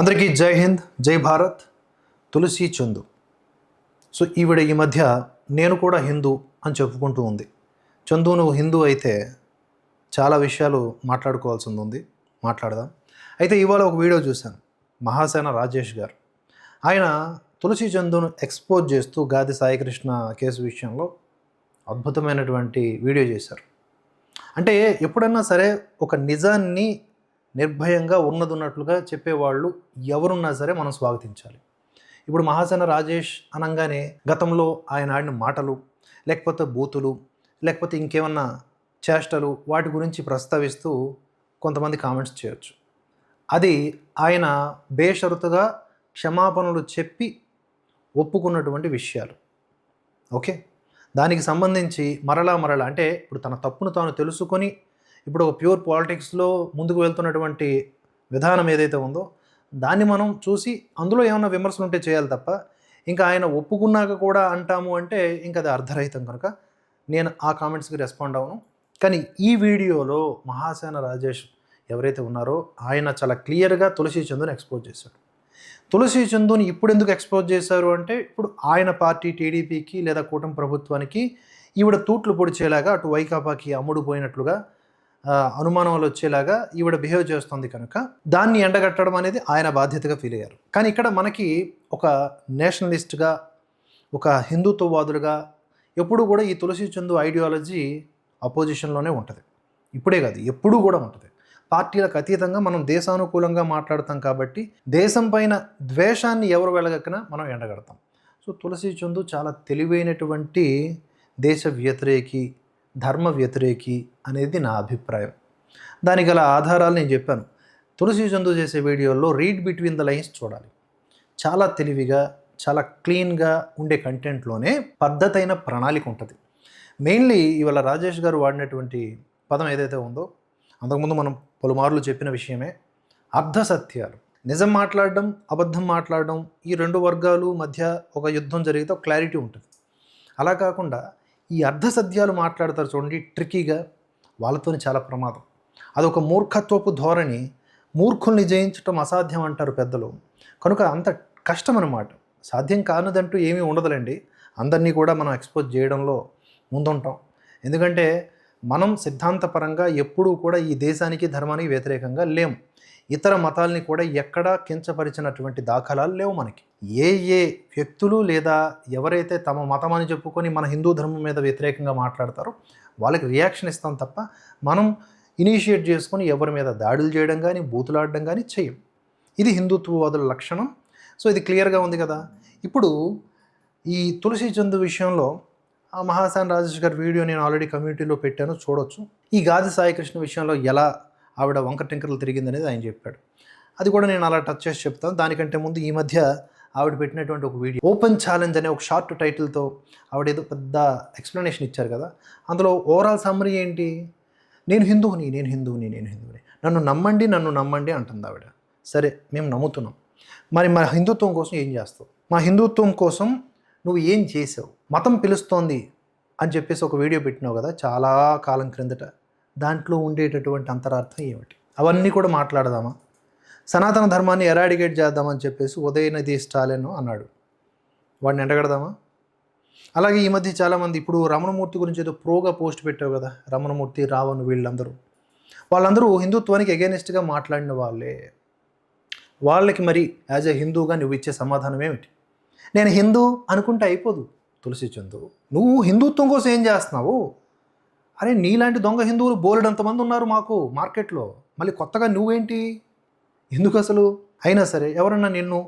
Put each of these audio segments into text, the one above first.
అందరికీ జై హింద్, జై భారత్. తులసి చందు. సో ఈవిడ ఈ మధ్య నేను కూడా హిందూ అని చెప్పుకుంటూ ఉంది. చందు నువ్వు హిందూ అయితే చాలా విషయాలు మాట్లాడుకోవాల్సి ఉంది, మాట్లాడదాం. అయితే ఇవాళ ఒక వీడియో చూశాను, మహాసేన రాజేష్ గారు. ఆయన తులసి చందును ఎక్స్పోజ్ చేస్తూ గాది సాయికృష్ణ కేసు విషయంలో అద్భుతమైనటువంటి వీడియో చేశారు. అంటే ఎప్పుడన్నా సరే ఒక నిజాన్ని నిర్భయంగా ఉన్నట్లుగా చెప్పేవాళ్ళు ఎవరున్నా సరే మనం స్వాగతించాలి. ఇప్పుడు మహాసేన రాజేష్ అనగానే గతంలో ఆయన ఆడిన మాటలు, లేకపోతే బూతులు, లేకపోతే ఇంకేమన్నా చేష్టలు, వాటి గురించి ప్రస్తావిస్తూ కొంతమంది కామెంట్స్ చేయొచ్చు. అది ఆయన బేషరతుగా క్షమాపణలు చెప్పి ఒప్పుకున్నటువంటి విషయాలు. ఓకే, దానికి సంబంధించి మరలా అంటే ఇప్పుడు తన తప్పును తాను తెలుసుకొని ఇప్పుడు ఒక ప్యూర్ పాలిటిక్స్లో ముందుకు వెళ్తున్నటువంటి విధానం ఏదైతే ఉందో దాన్ని మనం చూసి అందులో ఏమైనా విమర్శలు ఉంటే చేయాలి తప్ప, ఇంకా ఆయన ఒప్పుకున్నాక కూడా అంటాము అంటే ఇంకా అది అర్ధరహితం. కనుక నేను ఆ కామెంట్స్కి రెస్పాండ్ అవ్వను. కానీ ఈ వీడియోలో మహాసేన రాజేష్ ఎవరైతే ఉన్నారో ఆయన చాలా క్లియర్గా తులసి చందుని ఎక్స్పోజ్ చేశాడు. తులసి చందుని ఇప్పుడు ఎందుకు ఎక్స్పోజ్ చేశారు అంటే, ఇప్పుడు ఆయన పార్టీ టీడీపీకి లేదా కూటమి ప్రభుత్వానికి ఈవిడ తూట్లు పొడిచేలాగా, అటు వైకాపాకి అమ్ముడు పోయినట్లుగా అనుమానాలు వచ్చేలాగా ఈవిడ బిహేవ్ చేస్తుంది. కనుక దాన్ని ఎండగట్టడం అనేది ఆయన బాధ్యతగా ఫీల్ అయ్యారు. కానీ ఇక్కడ మనకి ఒక నేషనలిస్ట్గా, ఒక హిందుత్వవాదులుగా ఎప్పుడు కూడా ఈ తులసి చందు ఐడియాలజీ అపోజిషన్లోనే ఉంటుంది. ఇప్పుడే కాదు, ఎప్పుడూ కూడా ఉంటుంది. పార్టీలకు అతీతంగా మనం దేశానుకూలంగా మాట్లాడతాం కాబట్టి దేశం పైన ద్వేషాన్ని ఎవరు వెళ్ళగక్కినా మనం ఎండగడతాం. సో తులసి చందు చాలా తెలివైనటువంటి దేశ వ్యతిరేకి, ధర్మ వ్యతిరేకి అనేది నా అభిప్రాయం. దానికి గల ఆధారాలు నేను చెప్పాను. తులసి చందు చేసే వీడియోల్లో రీడ్ బిట్వీన్ ద లైన్స్ చూడాలి. చాలా తెలివిగా, చాలా క్లీన్గా ఉండే కంటెంట్లోనే పద్ధతైన ప్రణాళిక ఉంటుంది. మెయిన్లీ ఇవాళ రాజేష్ గారు వాడినటువంటి పదం ఏదైతే ఉందో, అంతకుముందు మనం పలుమార్లు చెప్పిన విషయమే, అర్ధసత్యాలు. నిజం మాట్లాడడం, అబద్ధం మాట్లాడడం, ఈ రెండు వర్గాలు మధ్య ఒక యుద్ధం జరిగితే ఒక క్లారిటీ ఉంటుంది. అలా కాకుండా ఈ అర్ధసత్యాలు మాట్లాడతారు చూడండి, ట్రిక్కీగా, వాళ్ళతో చాలా ప్రమాదం. అదొక మూర్ఖత్వపు ధోరణి. మూర్ఖుల్ని జయించడం అసాధ్యం అంటారు పెద్దలు. కనుక అంత కష్టం అన్నమాట. సాధ్యం కానిదంటూ ఏమీ ఉండదులేండి. అందరినీ కూడా మనం ఎక్స్పోజ్ చేయడంలో ముందుంటాం. ఎందుకంటే మనం సిద్ధాంతపరంగా ఎప్పుడూ కూడా ఈ దేశానికి, ధర్మానికి వ్యతిరేకంగా లేము. ఇతర మతాల్ని కూడా ఎక్కడా కించపరిచినటువంటి దాఖలాలు లేవు మనకి. ఏ వ్యక్తులు లేదా ఎవరైతే తమ మతం అని చెప్పుకొని మన హిందూ ధర్మం మీద వ్యతిరేకంగా మాట్లాడతారో వాళ్ళకి రియాక్షన్ ఇస్తాం తప్ప మనం ఇనిషియేట్ చేసుకొని ఎవరి మీద దాడులు చేయడం కానీ, బూతులాడడం కానీ చేయం. ఇది హిందుత్వవాదుల లక్షణం. సో ఇది క్లియర్గా ఉంది కదా. ఇప్పుడు ఈ తులసి చందు విషయంలో ఆ మహాసేన రాజేష్ గారి వీడియో నేను ఆల్రెడీ కమ్యూనిటీలో పెట్టాను, చూడొచ్చు. ఈ గాది సాయికృష్ణ విషయంలో ఎలా ఆవిడ వంక టింకర్లు తిరిగింది అనేది ఆయన చెప్పాడు. అది కూడా నేను అలా టచ్ చేసి చెప్తాను. దానికంటే ముందు ఈ మధ్య ఆవిడ పెట్టినటువంటి ఒక వీడియో, ఓపెన్ ఛాలెంజ్ అనే ఒక షార్ట్ టైటిల్తో ఆవిడ ఏదో పెద్ద ఎక్స్ప్లెనేషన్ ఇచ్చారు కదా. అందులో ఓవరాల్ సమ్మరీ ఏంటి, నేను హిందువుని, నన్ను నమ్మండి అంటుంది ఆవిడ. సరే, మేము నమ్ముతున్నాం. మరి మా హిందుత్వం కోసం ఏం చేస్తావు? మా హిందుత్వం కోసం నువ్వు ఏం చేసావు? మతం పిలుస్తోంది అని చెప్పేసి ఒక వీడియో పెట్టినావు కదా చాలా కాలం క్రిందట. దాంట్లో ఉండేటటువంటి అంతరార్థం ఏమిటి? అవన్నీ కూడా మాట్లాడదామా? సనాతన ధర్మాన్ని ఎరాడికేట్ చేద్దామని చెప్పేసి ఉదయనిధి స్టాలిన్ అన్నాడు. వాడిని ఎండగడదామా? అలాగే ఈ మధ్య చాలామంది ఇప్పుడు రమణమూర్తి గురించి ఏదో ప్రోగా పోస్ట్ పెట్టావు కదా, రమణమూర్తి, రావణ్, వాళ్ళందరూ హిందుత్వానికి ఎగెనిస్ట్గా మాట్లాడిన వాళ్ళే. వాళ్ళకి మరి యాజ్ ఎ హిందూగా నువ్వు ఇచ్చే సమాధానం ఏమిటి? నేను హిందూ అనుకుంటే అయిపోదు తులసి చందు. నువ్వు హిందుత్వం కోసం ఏం చేస్తున్నావు? అరే నీలాంటి దొంగ హిందువులు బోలెడంతమంది ఉన్నారు మాకు మార్కెట్లో. మళ్ళీ కొత్తగా నువ్వేంటి? ఎందుకు అసలు? అయినా సరే ఎవరన్నా నిన్ను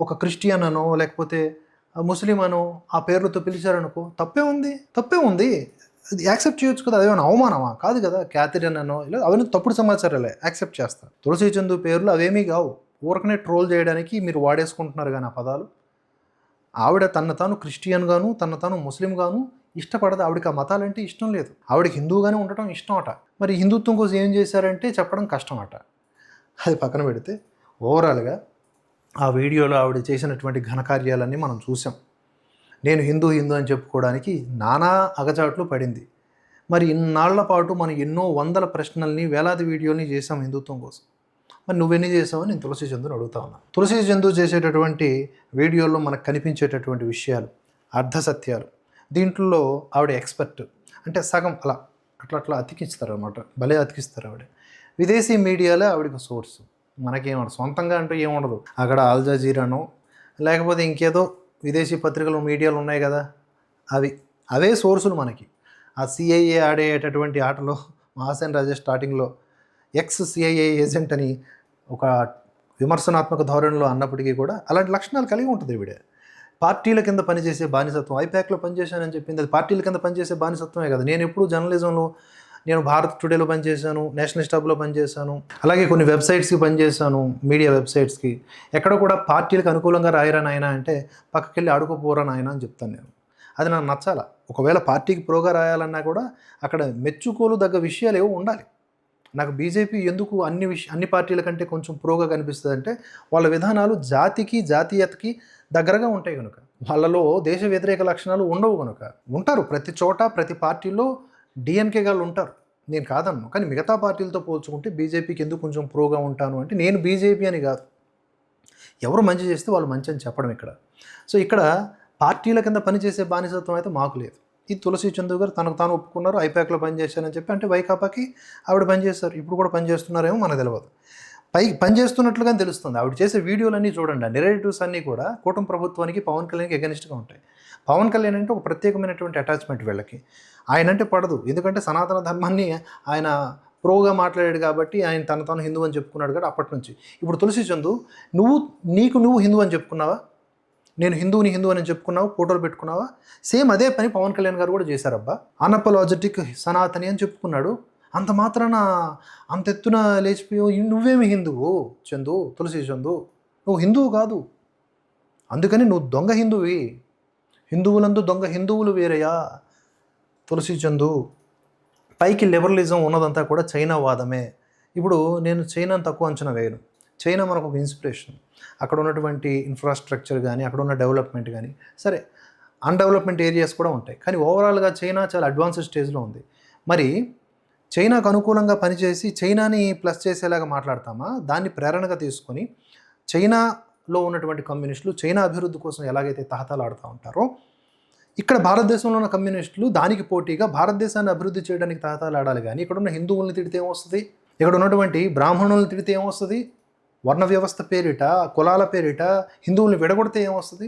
ఒక క్రిస్టియన్ అనో లేకపోతే ముస్లిం అనో ఆ పేర్లతో పిలిచారనుకో, తప్పే ఉంది. అది యాక్సెప్ట్ చేయొచ్చు కదా. అదేమైనా అవమానమా? కాదు కదా. క్యాథరిన్ అనో ఇలా అవన్నీ తప్పుడు సమాచారాలే, యాక్సెప్ట్ చేస్తారు. తులసి చందు పేర్లు అవేమీ కావు. ఊరకనే ట్రోల్ చేయడానికి మీరు వాడేసుకుంటున్నారు కానీ ఆ పదాలు. ఆవిడ తన తాను క్రిస్టియన్ గాను, తన తాను ముస్లిం గాను ఇష్టపడదు. ఆవిడకి ఆ మతాలంటే ఇష్టం లేదు. ఆవిడకి హిందూగానే ఉండటం ఇష్టం అట. మరి హిందుత్వం కోసం ఏం చేశారంటే చెప్పడం కష్టం అట. అది పక్కన పెడితే ఓవరాల్గా ఆ వీడియోలో ఆవిడ చేసినటువంటి ఘనకార్యాలన్నీ మనం చూసాం. నేను హిందూ అని చెప్పుకోవడానికి నానా అగచాట్లు పడింది. మరి ఇన్నాళ్ల పాటు మనం ఎన్నో వందల ప్రశ్నల్ని, వేలాది వీడియోల్ని చేసాం హిందుత్వం కోసం. మరి నువ్వెన్ని చేసావని నేను తులసి చందుని అడుగుతా ఉన్నా. తులసి చందు చేసేటటువంటి వీడియోల్లో మనకు కనిపించేటటువంటి విషయాలు, అర్ధసత్యాలు, దీంట్లో ఆవిడ ఎక్స్పర్ట్. అంటే సగం అలా అట్లా అతికిస్తారు అనమాట, భలే అతికిస్తారు ఆవిడ. విదేశీ మీడియాలో ఆవిడకి సోర్సు, మనకేమన్నా సొంతంగా అంటూ ఏముండదు. అక్కడ ఆల్ జజీరానో లేకపోతే ఇంకేదో విదేశీ పత్రికలు మీడియాలు ఉన్నాయి కదా, అవే సోర్సులు మనకి. ఆ సిఐఏ ఆడేటటువంటి ఆటలో మహాసేన్ రాజేష్ స్టార్టింగ్లో ఎక్స్ సిఐఏ ఏజెంట్ అని ఒక విమర్శనాత్మక ధోరణిలో అన్నప్పటికీ కూడా అలాంటి లక్షణాలు కలిగి ఉంటుంది ఈవిడ. పార్టీల కింద పనిచేసే బానిసత్వం, ఐపాక్లో పనిచేశానని చెప్పింది, అది పార్టీల కింద పనిచేసే బానిసత్వమే కదా. నేను ఎప్పుడు జర్నలిజంలో నేను భారత్ టుడేలో పనిచేశాను, నేషనలిస్ట్ హబ్లో పనిచేశాను, అలాగే కొన్ని వెబ్సైట్స్కి పనిచేశాను, మీడియా వెబ్సైట్స్కి. ఎక్కడ కూడా పార్టీలకు అనుకూలంగా రాయరా నాయన అంటే పక్కకెళ్ళి ఆడుకోపోరా నాయన అని చెప్తాను నేను. అది నాకు నచ్చాల. ఒకవేళ పార్టీకి ప్రోగా రాయాలన్నా కూడా అక్కడ మెచ్చుకోలు దగ్గ విషయాలు ఏవో ఉండాలి. నాకు బీజేపీ ఎందుకు అన్ని పార్టీల కంటే కొంచెం ప్రోగా కనిపిస్తుంది అంటే వాళ్ళ విధానాలు జాతికి జాతీయతకి దగ్గరగా ఉంటాయి కనుక. వాళ్ళలో దేశ వ్యతిరేక లక్షణాలు ఉండవు కనుక. ఉంటారు ప్రతి చోట, ప్రతి పార్టీలో డిఎన్కే గాళ్ళు ఉంటారు, నేను కాదన్ను. కానీ మిగతా పార్టీలతో పోల్చుకుంటే బీజేపీకి ఎందుకు కొంచెం ప్రోగా ఉంటాను అంటే నేను బీజేపీ అని కాదు, ఎవరు మంచి చేస్తే వాళ్ళు మంచి అని చెప్పడం ఇక్కడ. సో ఇక్కడ పార్టీల కింద పనిచేసే బానిసత్వం అయితే మాకు లేదు. ఇది తులసి చందు గారు తనకు తాను ఒప్పుకున్నారు, ఐపాక్లో పనిచేశానని చెప్పి. అంటే వైకాపాకి ఆవిడ పనిచేస్తారు, ఇప్పుడు కూడా పనిచేస్తున్నారేమో మనకు తెలియదు. పనిచేస్తున్నట్లుగానే తెలుస్తుంది. ఆవిడ చేసే వీడియోలన్నీ చూడండి, ఆ నెరేటివ్స్ అన్నీ కూడా కూటమి ప్రభుత్వానికి, పవన్ కళ్యాణ్కి ఎగనిస్ట్గా ఉంటాయి. పవన్ కళ్యాణ్ అంటే ఒక ప్రత్యేకమైనటువంటి అటాచ్మెంట్ వీళ్ళకి. ఆయన అంటే పడదు, ఎందుకంటే సనాతన ధర్మాన్ని ఆయన ప్రోగా మాట్లాడాడు కాబట్టి, ఆయన తను హిందూ అని చెప్పుకున్నాడు కాబట్టి అప్పటి నుంచి. ఇప్పుడు తులసి చందు నువ్వు హిందూ అని చెప్పుకున్నావా? నేను హిందూ అని చెప్పుకున్నావు, ఫోటోలు పెట్టుకున్నావా? సేమ్ అదే పని పవన్ కళ్యాణ్ గారు కూడా చేశారబ్బా. అనపలాజెటిక్ సనాతని అని చెప్పుకున్నాడు. అంత మాత్రాన అంత ఎత్తున లేచిపోయావు. నువ్వేమి హిందువు చందు, తులసి చందు? నువ్వు హిందువు కాదు, అందుకని నువ్వు దొంగ హిందువి. హిందువులందు దొంగ హిందువులు వేరయ్యా తులసి చందు. పైకి లిబరలిజం ఉన్నదంతా కూడా చైనా వాదమే. ఇప్పుడు నేను చైనాను తక్కువ అంచనా వేయను. చైనా మనకు ఒక ఇన్స్పిరేషన్. అక్కడ ఉన్నటువంటి ఇన్ఫ్రాస్ట్రక్చర్ కానీ, అక్కడ ఉన్న డెవలప్మెంట్ కానీ, సరే అన్డెవలప్మెంట్ ఏరియాస్ కూడా ఉంటాయి, కానీ ఓవరాల్గా చైనా చాలా అడ్వాన్స్డ్ స్టేజ్లో ఉంది. మరి చైనాకు అనుకూలంగా పనిచేసి చైనాని ప్లస్ చేసేలాగా మాట్లాడతామా? దాన్ని ప్రేరణగా తీసుకొని చైనాలో ఉన్నటువంటి కమ్యూనిస్టులు చైనా అభివృద్ధి కోసం ఎలాగైతే తహతలాడుతూ ఉంటారో, ఇక్కడ భారతదేశంలో ఉన్న కమ్యూనిస్టులు దానికి పోటీగా భారతదేశాన్ని అభివృద్ధి చేయడానికి తహతలాడాలి. కానీ ఇక్కడ ఉన్న హిందువుల్ని తిడితే ఏమొస్తుంది? ఇక్కడ ఉన్నటువంటి బ్రాహ్మణుల్ని తిడితే ఏమొస్తుంది? వర్ణ వ్యవస్థ పేరిట, కులాల పేరిట హిందువుల్ని విడగొడితే ఏమొస్తుంది?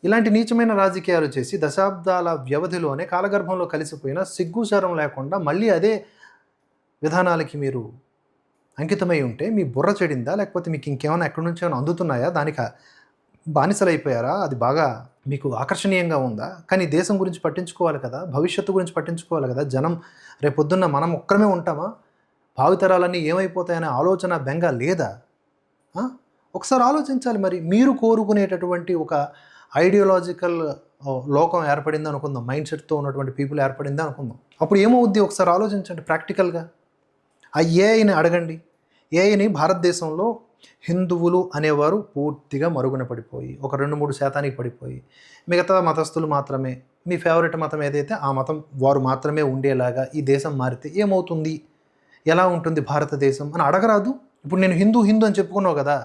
ఇలాంటి నీచమైన రాజకీయాలు చేసి దశాబ్దాల వ్యవధిలోనే కాలగర్భంలో కలిసిపోయిన సిగ్గుచారం లేకుండా మళ్ళీ అదే విధానాలకి మీరు అంకితమై ఉంటే మీ బుర్ర చెడిందా? లేకపోతే మీకు ఇంకేమైనా ఎక్కడి నుంచి ఏమైనా అందుతున్నాయా? దానికి బానిసలైపోయారా? అది బాగా మీకు ఆకర్షణీయంగా ఉందా? కానీ దేశం గురించి పట్టించుకోవాలి కదా, భవిష్యత్తు గురించి పట్టించుకోవాలి కదా. జనం రేపొద్దున్న మనం ఒక్కరమే ఉంటామా? భావితరాలన్నీ ఏమైపోతాయనే ఆలోచన బెంగ లేదా? ఒకసారి ఆలోచించాలి. మరి మీరు కోరుకునేటటువంటి ఒక ఐడియాలజికల్ లోకం ఏర్పడింది అనుకుందాం, మైండ్ సెట్తో ఉన్నటువంటి పీపుల్ ఏర్పడింది అనుకుందాం. అప్పుడు ఏమవుద్ది ఒకసారి ఆలోచించండి ప్రాక్టికల్గా. ఆ ఏఐని అడగండి. ఏఐని భారతదేశంలో హిందువులు అనేవారు పూర్తిగా మరుగున పడిపోయి, ఒక 2-3% పడిపోయి, మిగతా మతస్థులు మాత్రమే, మీ ఫేవరెట్ మతం ఏదైతే ఆ మతం వారు మాత్రమే ఉండేలాగా ఈ దేశం మారితే ఏమవుతుంది, ఎలా ఉంటుంది భారతదేశం అని అడగరాదు? ఇప్పుడు నేను హిందూ అని చెప్పుకున్నావు కదా,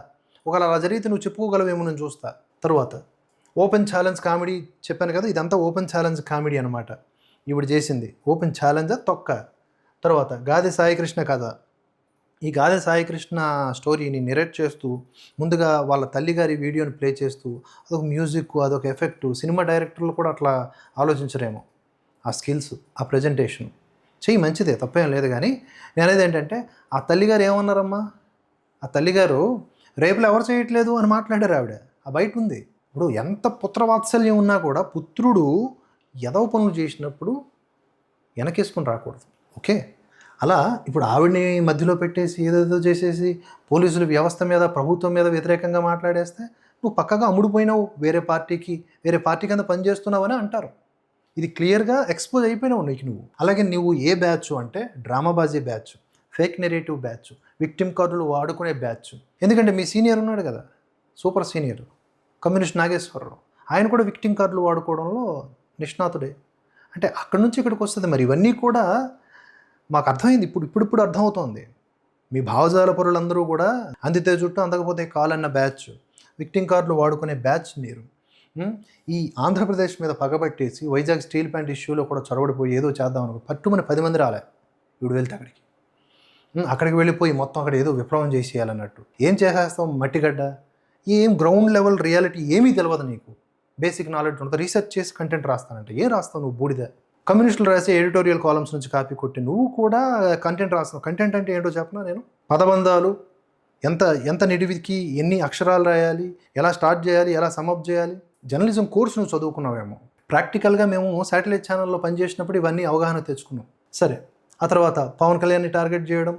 ఒకవేళ అలా జరిగితే నువ్వు చెప్పుకోగలవేమో నేను చూస్తా. తర్వాత ఓపెన్ ఛాలెంజ్ కామెడీ చెప్పాను కదా, ఇదంతా ఓపెన్ ఛాలెంజ్ కామెడీ అనమాట. ఈవిడ చేసింది ఓపెన్ ఛాలెంజా తొక్క. తర్వాత గాదె సాయికృష్ణ కథ. ఈ గాదె సాయికృష్ణ స్టోరీని నెరేట్ చేస్తూ ముందుగా వాళ్ళ తల్లిగారి వీడియోని ప్లే చేస్తూ అదొక మ్యూజిక్, అదొక ఎఫెక్టు. సినిమా డైరెక్టర్లు కూడా అట్లా ఆలోచించరేమో. ఆ స్కిల్స్, ఆ ప్రజెంటేషన్ చెయ్యి, మంచిదే, తప్పేం లేదు. కానీ నేను అనేది ఏంటంటే, ఆ తల్లిగారు ఏమన్నారమ్మా? ఆ తల్లిగారు రేపులు ఎవరు చేయట్లేదు అని మాట్లాడారు ఆవిడ. ఆ బయట ఉంది. ఇప్పుడు ఎంత పుత్రవాత్సల్యం ఉన్నా కూడా పుత్రుడు ఎదవ పనులు చేసినప్పుడు వెనకేసుకొని రాకూడదు. ఓకే, అలా ఇప్పుడు ఆవిడని మధ్యలో పెట్టేసి ఏదేదో చేసేసి పోలీసులు వ్యవస్థ మీద, ప్రభుత్వం మీద వ్యతిరేకంగా మాట్లాడేస్తే నువ్వు పక్కగా అమ్ముడుపోయినావు, వేరే పార్టీ కింద పనిచేస్తున్నావని అంటారు. ఇది క్లియర్గా ఎక్స్పోజ్ అయిపోయినావు నువ్వు. అలాగే నువ్వు ఏ బ్యాచ్ అంటే డ్రామాబాజీ batch, fake narrative batch, victim కార్డులు వాడుకునే బ్యాచ్. ఎందుకంటే మీ సీనియర్ ఉన్నాడు కదా, సూపర్ సీనియర్ కమ్యూనిస్ట్ నాగేశ్వరరావు, ఆయన కూడా విక్టిమ్ కార్డులు వాడుకోవడంలో నిష్ణాతుడే. అంటే అక్కడి నుంచి ఇక్కడికి వస్తుంది. మరి ఇవన్నీ కూడా మాకు అర్థమైంది, ఇప్పుడు అర్థమవుతోంది. మీ భావజాల పరులందరూ కూడా అందితే జుట్టు అందకపోతే కాలు అన్న బ్యాచ్, విక్టింగ్ కార్డులు వాడుకునే బ్యాచ్ మీరు. ఈ ఆంధ్రప్రదేశ్ మీద పగబట్టేసి వైజాగ్ స్టీల్ ప్లాంట్ ఇష్యూలో కూడా చొరబడిపోయి ఏదో చేద్దాం అనుకో, పట్టుమని 10 మంది రాలే వీడు వెళ్తే అక్కడికి వెళ్ళిపోయి మొత్తం అక్కడ ఏదో విప్లవం చేసేయాలన్నట్టు. ఏం చేసేస్తాం? మట్టిగడ్డ. ఏం గ్రౌండ్ లెవెల్ రియాలిటీ ఏమీ తెలియదు నీకు. బేసిక్ నాలెడ్జ్ ఉంటుంది, రీసెర్చ్ చేసి కంటెంట్ రాస్తానంటే ఏం రాస్తావు నువ్వు? బూడిద. కమ్యూనిస్టులు రాసే ఎడిటోరియల్ కాలమ్స్ నుంచి కాపీ కొట్టి నువ్వు కూడా కంటెంట్ రాస్తున్నావు. కంటెంట్ అంటే ఏంటో చెప్పనా నేను? పదబంధాలు ఎంత నిడివికి ఎన్ని అక్షరాలు రాయాలి, ఎలా స్టార్ట్ చేయాలి, ఎలా సమప్ చేయాలి. జర్నలిజం కోర్సు నువ్వు చదువుకున్నావేమో. ప్రాక్టికల్గా మేము శాటిలైట్ ఛానల్లో పనిచేసినప్పుడు ఇవన్నీ అవగాహన తెచ్చుకున్నాం. సరే, ఆ తర్వాత పవన్ కళ్యాణ్ని టార్గెట్ చేయడం,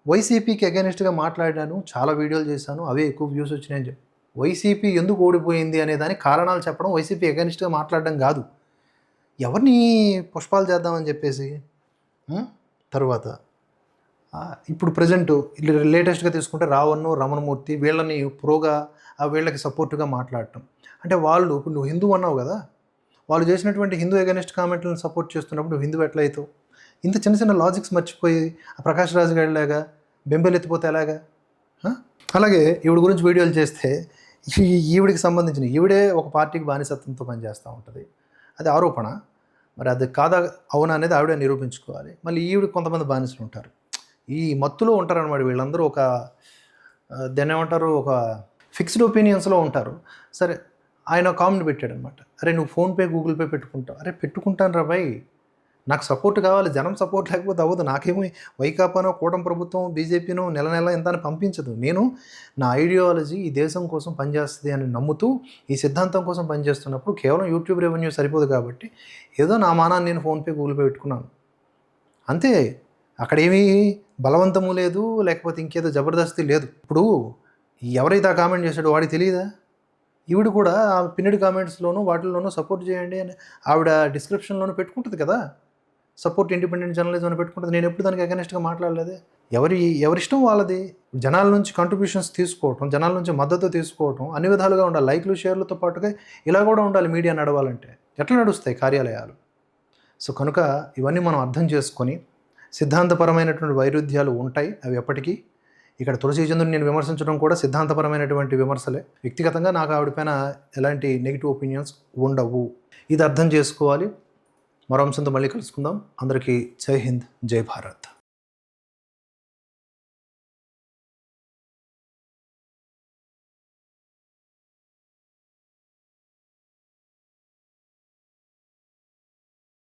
వైసీపీకి అగైనిస్ట్గా మాట్లాడాను, చాలా వీడియోలు చేశాను, అవే ఎక్కువ వ్యూస్ వచ్చినాయని చెప్పి. వైసీపీ ఎందుకు ఓడిపోయింది అనే దానికి కారణాలు చెప్పడం వైసీపీ అగైనిస్ట్గా మాట్లాడడం కాదు, ఎవరిని పుష్పాలు చేద్దామని చెప్పేసి. తర్వాత ఇప్పుడు ప్రజెంట్ లేటెస్ట్గా తీసుకుంటే రావణ్, రమణమూర్తి వీళ్ళని ప్రోగా వీళ్ళకి సపోర్ట్గా మాట్లాడటం. అంటే వాళ్ళు ఇప్పుడు నువ్వు హిందూ అన్నావు కదా, వాళ్ళు చేసినటువంటి హిందూ అగైనిస్ట్ కామెంట్లను సపోర్ట్ చేస్తున్నప్పుడు నువ్వు హిందూ ఎట్లయితావు? ఇంత చిన్న చిన్న లాజిక్స్ మర్చిపోయి ప్రకాష్ రాజు గారిలాగా బెంబెలెత్తిపోతే ఎలాగా? అలాగే ఈవిడ గురించి వీడియోలు చేస్తే ఈవిడికి సంబంధించిన ఈవిడే ఒక పార్టీకి బానిసత్వంతో పనిచేస్తూ ఉంటుంది, అది ఆరోపణ. మరి అది కాదా అవునా అనేది ఆవిడే నిరూపించుకోవాలి. మళ్ళీ ఈవిడికి కొంతమంది బానిసలు ఉంటారు, ఈ మత్తులో ఉంటారన్నమాట వీళ్ళందరూ. దాన్ని ఏమంటారు, ఒక ఫిక్స్డ్ ఒపీనియన్స్లో ఉంటారు. సరే, ఆయన కామెంట్ పెట్టాడు అనమాట, అరే నువ్వు ఫోన్పే గూగుల్ పే పెట్టుకుంటావు. అరే పెట్టుకుంటాను రా భయ్, నాకు సపోర్ట్ కావాలి, జనం సపోర్ట్ లేకపోతే అవ్వదు. నాకేమో వైకాపానో కూటమి ప్రభుత్వం బీజేపీనో నెల నెల ఎంత అని పంపించదు. నేను నా ఐడియాలజీ ఈ దేశం కోసం పనిచేస్తుంది అని నమ్ముతూ ఈ సిద్ధాంతం కోసం పనిచేస్తున్నప్పుడు కేవలం యూట్యూబ్ రెవెన్యూ సరిపోదు కాబట్టి ఏదో నా మానాన్ని నేను ఫోన్పే గూగుల్ పే పెట్టుకున్నాను అంతే. అక్కడ ఏమీ బలవంతము లేదు, లేకపోతే ఇంకేదో జబర్దస్తి లేదు. ఇప్పుడు ఎవరైతే ఆ కామెంట్ చేశాడో వాడికి తెలియదా? ఈవిడ కూడా ఆ పిన్నెడ్ కామెంట్స్లోనూ వాటిల్లోనూ సపోర్ట్ చేయండి అని ఆవిడ డిస్క్రిప్షన్లోనూ పెట్టుకుంటుంది కదా, సపోర్ట్ ఇండిపెండెంట్ జర్నలిజం అని పెట్టుకుంటుంది. నేను ఎప్పుడు దానికి అగెనిస్ట్గా మాట్లాడలేదే. ఎవరిష్టం వాళ్ళది. జనాల నుంచి కంట్రిబ్యూషన్స్ తీసుకోవటం, జనాల నుంచి మద్దతు తీసుకోవటం అన్ని విధాలుగా ఉండాలి. లైక్లు షేర్లతో పాటుగా ఇలా కూడా ఉండాలి. మీడియా నడవాలంటే ఎట్లా నడుస్తాయి కార్యాలయాలు? సో కనుక ఇవన్నీ మనం అర్థం చేసుకొని, సిద్ధాంతపరమైనటువంటి వైరుధ్యాలు ఉంటాయి, అవి ఎప్పటికీ. ఇక్కడ తులసి చంద్రుని నేను విమర్శించడం కూడా సిద్ధాంతపరమైనటువంటి విమర్శలే. వ్యక్తిగతంగా నాకు ఆవిడపైన ఎలాంటి నెగిటివ్ ఒపీనియన్స్ ఉండవు. ఇది అర్థం చేసుకోవాలి. మరో అంశంతో మళ్ళీ కలుసుకుందాం. అందరికీ జై హింద్, జై భారత్.